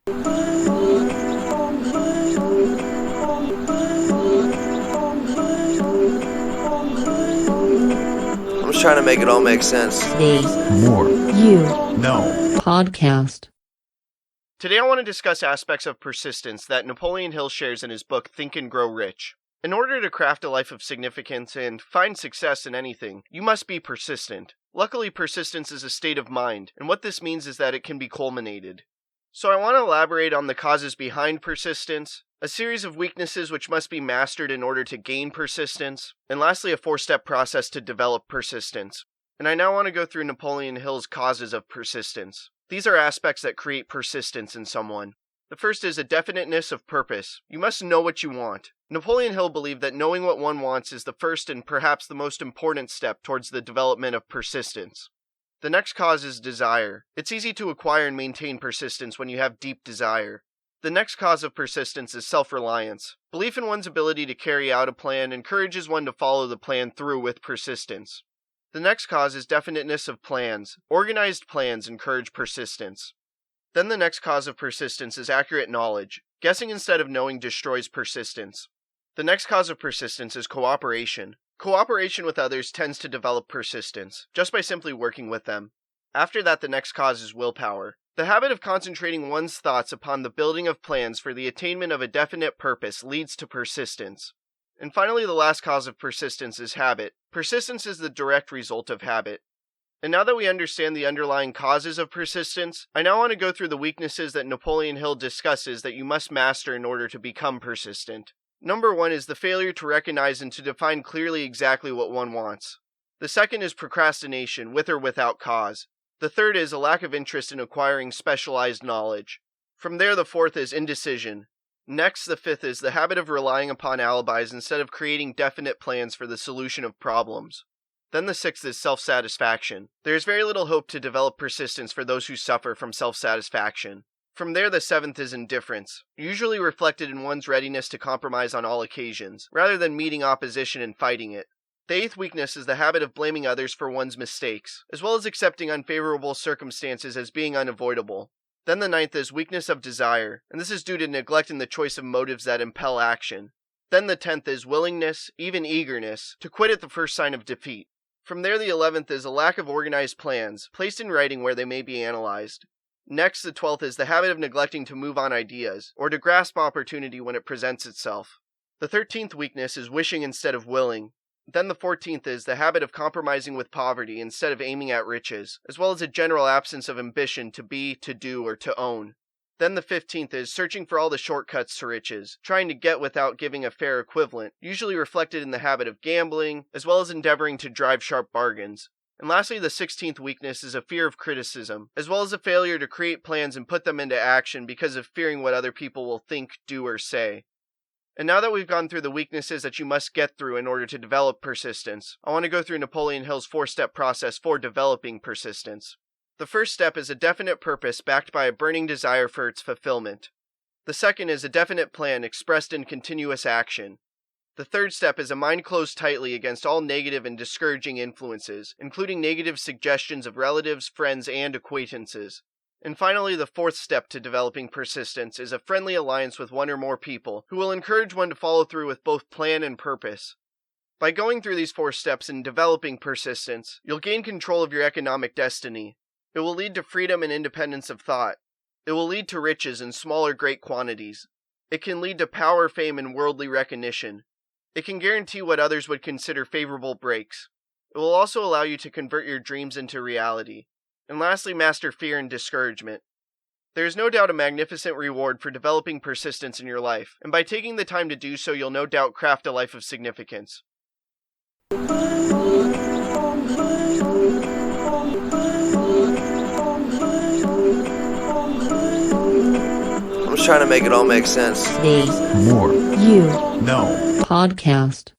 I'm just trying to make it all make sense. More You No podcast. Today I want to discuss aspects of persistence that Napoleon Hill shares in his book Think and Grow Rich. In order to craft a life of significance and find success in anything, you must be persistent. Luckily, persistence is a state of mind, and what this means is that it can be culminated. So I want to elaborate on the causes behind persistence, a series of weaknesses which must be mastered in order to gain persistence, and lastly a 4-step process to develop persistence. And I now want to go through Napoleon Hill's causes of persistence. These are aspects that create persistence in someone. The first is a definiteness of purpose. You must know what you want. Napoleon Hill believed that knowing what one wants is the first and perhaps the most important step towards the development of persistence. The next cause is desire. It's easy to acquire and maintain persistence when you have deep desire. The next cause of persistence is self-reliance. Belief in one's ability to carry out a plan encourages one to follow the plan through with persistence. The next cause is definiteness of plans. Organized plans encourage persistence. Then the next cause of persistence is accurate knowledge. Guessing instead of knowing destroys persistence. The next cause of persistence is cooperation. Cooperation with others tends to develop persistence, just by simply working with them. After that, the next cause is willpower. The habit of concentrating one's thoughts upon the building of plans for the attainment of a definite purpose leads to persistence. And finally, the last cause of persistence is habit. Persistence is the direct result of habit. And now that we understand the underlying causes of persistence, I now want to go through the weaknesses that Napoleon Hill discusses that you must master in order to become persistent. Number 1 is the failure to recognize and to define clearly exactly what one wants. The second is procrastination, with or without cause. The third is a lack of interest in acquiring specialized knowledge. From there, the fourth is indecision. Next, the fifth is the habit of relying upon alibis instead of creating definite plans for the solution of problems. Then the sixth is self-satisfaction. There is very little hope to develop persistence for those who suffer from self-satisfaction. From there, the seventh is indifference, usually reflected in one's readiness to compromise on all occasions, rather than meeting opposition and fighting it. The eighth weakness is the habit of blaming others for one's mistakes, as well as accepting unfavorable circumstances as being unavoidable. Then the ninth is weakness of desire, and this is due to neglect in the choice of motives that impel action. Then the 10th is willingness, even eagerness, to quit at the first sign of defeat. From there, the 11th is a lack of organized plans, placed in writing where they may be analyzed. Next, the 12th is the habit of neglecting to move on ideas, or to grasp opportunity when it presents itself. The 13th weakness is wishing instead of willing. Then the 14th is the habit of compromising with poverty instead of aiming at riches, as well as a general absence of ambition to be, to do, or to own. Then the 15th is searching for all the shortcuts to riches, trying to get without giving a fair equivalent, usually reflected in the habit of gambling, as well as endeavoring to drive sharp bargains. And lastly, the 16th weakness is a fear of criticism, as well as a failure to create plans and put them into action because of fearing what other people will think, do, or say. And now that we've gone through the weaknesses that you must get through in order to develop persistence, I want to go through Napoleon Hill's 4-step process for developing persistence. The first step is a definite purpose backed by a burning desire for its fulfillment. The second is a definite plan expressed in continuous action. The third step is a mind closed tightly against all negative and discouraging influences, including negative suggestions of relatives, friends, and acquaintances. And finally, the fourth step to developing persistence is a friendly alliance with one or more people who will encourage one to follow through with both plan and purpose. By going through these 4 steps and developing persistence, you'll gain control of your economic destiny. It will lead to freedom and independence of thought. It will lead to riches in small or great quantities. It can lead to power, fame, and worldly recognition. It can guarantee what others would consider favorable breaks. It will also allow you to convert your dreams into reality. And lastly, master fear and discouragement. There is no doubt a magnificent reward for developing persistence in your life, and by taking the time to do so, you'll no doubt craft a life of significance. I'm just trying to make it all make sense. More You No podcast.